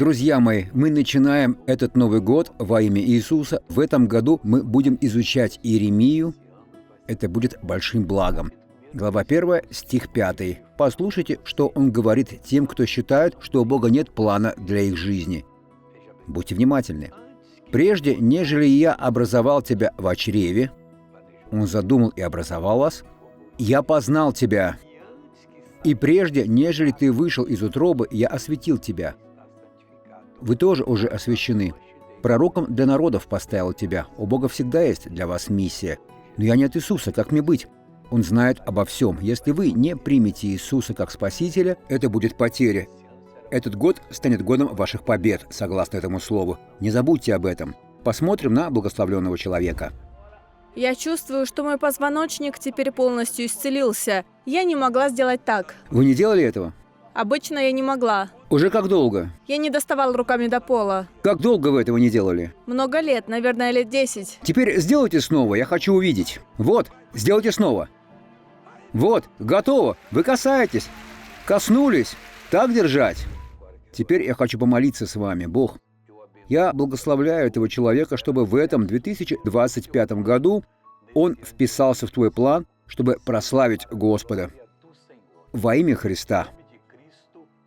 Друзья мои, мы начинаем этот Новый год во имя Иисуса. В этом году мы будем изучать Иеремию. Это будет большим благом. Глава 1, стих 5. Послушайте, что он говорит тем, кто считает, что у Бога нет плана для их жизни. Будьте внимательны. «Прежде, нежели я образовал тебя в чреве, он задумал и образовал вас, я познал тебя. И прежде, нежели ты вышел из утробы, я осветил тебя». Вы тоже уже освящены. Пророком для народов поставил тебя. У Бога всегда есть для вас миссия. Но я не от Иисуса, как мне быть? Он знает обо всем. Если вы не примете Иисуса как Спасителя, это будет потеря. Этот год станет годом ваших побед, согласно этому слову. Не забудьте об этом. Посмотрим на благословленного человека. Я чувствую, что мой позвоночник теперь полностью исцелился. Я не могла сделать так. Вы не делали этого? Обычно я не могла. Уже как долго? Я не доставала руками до пола. Как долго вы этого не делали? Много лет, наверное, лет 10. Теперь сделайте снова, я хочу увидеть. Вот, сделайте снова. Вот, готово. Вы касаетесь. Коснулись. Так держать. Теперь я хочу помолиться с вами, Бог. Я благословляю этого человека, чтобы в этом 2025 году он вписался в твой план, чтобы прославить Господа. Во имя Христа.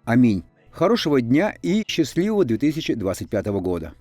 Аминь. Хорошего дня и счастливого 2025 года.